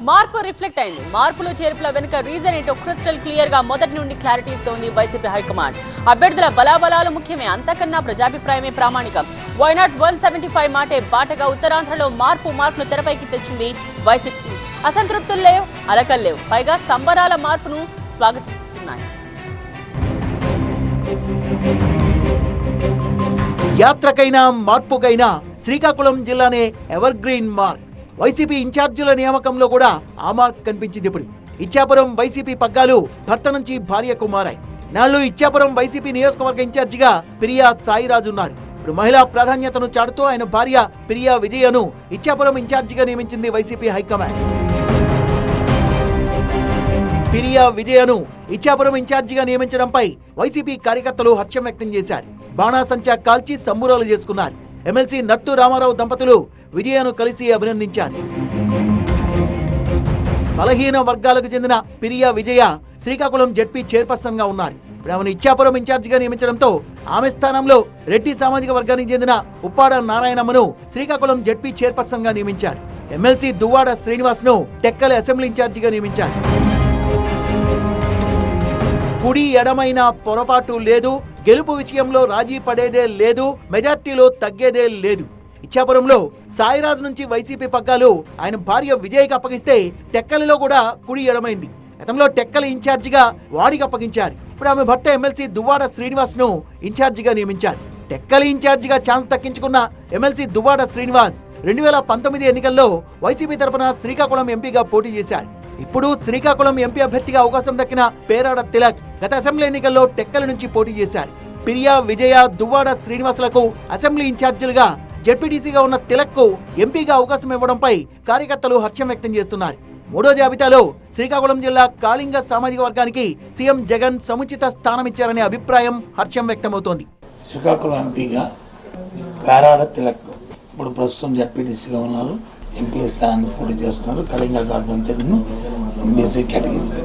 మార్పు రిఫ్లెక్ట్ అయింది. మార్పులు చేర్పుల వెనుక రీజన్ ఏంటో క్రిస్టల్ క్లియర్ గా మొదటి నుండి క్లారిటీ ఇస్తోంది వైసీపీ హైకమాండ్. అభ్యర్థుల బలాబలాలు ముఖ్యమే, అంతకన్నా ప్రజాభిప్రాయమే ప్రామాణికం. వైనాట్ 175 మాటే బాటగా ఉత్తరాంధ్రలో మార్పును తెరపైకి తెచ్చింది వైసీపీ. అసంతృప్తులు లేవు, అలకలు లేవు, పైగా సంబరాల మార్పును స్వాగతిస్తున్నాయి. యాత్రకైనా మార్పుకైనా శ్రీకాకుళం జిల్లానే ఎవర్ గ్రీన్ మార్క్. వైసీపీ ఇన్ఛార్జీల నియామకంలో కూడా ఆ మార్క్ కనిపించింది. ఇప్పుడు ఇచ్చాపురం వైసీపీ పగ్గాలు భర్త నుంచి భార్యకు మారాయి. నాళ్ళు ఇచ్చాపురం వైసీపీ నియోజకవర్గ ఇన్ఛార్జిగా పిరియా సాయిరాజు ఉన్నారు. ఇప్పుడు మహిళా ప్రాధాన్యతను చాటుతూ ఆయన భార్య పిరియా విజయను ఇచ్చాపురం ఇన్ఛార్జిగా నియమించింది వైసీపీ హైకమాండ్. పిరియా విజయను ఇచ్చాపురం ఇన్ఛార్జిగా నియమించడంపై వైసీపీ కార్యకర్తలు హర్షం వ్యక్తం చేశారు. బాణాసంచా కాల్చి సంబురాలు చేసుకున్నారు. ఎమ్మెల్సీ నట్టు రామారావు దంపతులు విజయను కలిసి అభినందించారు. బలహీన వర్గాలకు చెందిన పిరియా విజయ శ్రీకాకుళం జెడ్పీ చైర్పర్సన్ గా ఉన్నారు. ఇప్పుడు ఆమెను ఇచ్చాపురం ఇన్ఛార్జిగా నియమించడంతో ఆమె స్థానంలో రెడ్డి సామాజిక వర్గానికి చెందిన ఉప్పాడ నారాయణమ్మను శ్రీకాకుళం జెడ్పీ చైర్పర్సన్ గా నియమించారు. ఎమ్మెల్సీ దువ్వాడ శ్రీనివాస్ ను టెక్కలి అసెంబ్లీ ఇన్ఛార్జిగా నియమించారు. కుడి ఎడమైన పొరపాటు లేదు, గెలుపు విషయంలో రాజీ పడేదే లేదు, మెజార్టీలో తగ్గేదే లేదు. ఇచ్చాపురంలో సాయిరాజు నుంచి వైసీపీ పగ్గాలు ఆయన భార్య విజయ్కి అప్పగిస్తే టెక్కలిలో కూడా కుడి ఎడమైంది. గతంలో టెక్కలి ఇన్ఛార్జిగా వాడికి అప్పగించారు. ఇప్పుడు ఆమె భర్త ఎమ్మెల్సీ దువ్వాడ శ్రీనివాస్ ను ఇన్ఛార్జిగా నియమించారు. టెక్కలి ఇన్ఛార్జిగా ఛాన్స్ దక్కించుకున్న ఎమ్మెల్సీ దువ్వాడ శ్రీనివాస్ 2019 ఎన్నికల్లో వైసీపీ తరఫున శ్రీకాకుళం ఎంపీగా పోటీ చేశారు. ఇప్పుడు శ్రీకాకుళం ఎంపీ అభ్యర్థిగా అవకాశం దక్కిన పేరాడ తిలక్ గత అసెంబ్లీ ఎన్నికల్లో టెక్కలి నుంచి పోటీ చేశారు. పిరియా విజయ దువ్వాడ శ్రీనివాసులకు అసెంబ్లీ ఇన్ఛార్జీలుగా, జెడ్పీటీసీగా ఉన్న తిలక్ కు ఎంపీగా అవకాశం ఇవ్వడంపై కార్యకర్తలు హర్షం వ్యక్తం చేస్తున్నారు. మూడో జాబితాలో శ్రీకాకుళం జిల్లా కాళింగ సామాజిక వర్గానికి సీఎం జగన్ సముచిత స్థానం ఇచ్చారనే అభిప్రాయం హర్షం వ్యక్తమవుతోంది. శ్రీకాకుళం ఎంపీగా పేరాడ తిలక్ ఇప్పుడు ప్రస్తుతం జెడ్పీటీసీగా ఉన్నారు. ఎంపీ స్థానాన్ని పోటీ చేస్తున్నారు. Kalinga corporation BC category.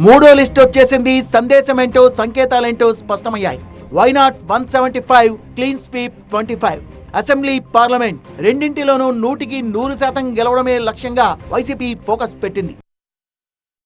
మూడో లిస్ట్ వచ్చేసింది. సందేశం ఏంటో, సంకేతాలేంటో స్పష్టమయ్యాయి. Why not 175, clean sweep 25. Assembly, parliament రెండింటిలోనూ 100% గెలవడమే లక్ష్యంగా వైసీపీ ఫోకస్ పెట్టింది.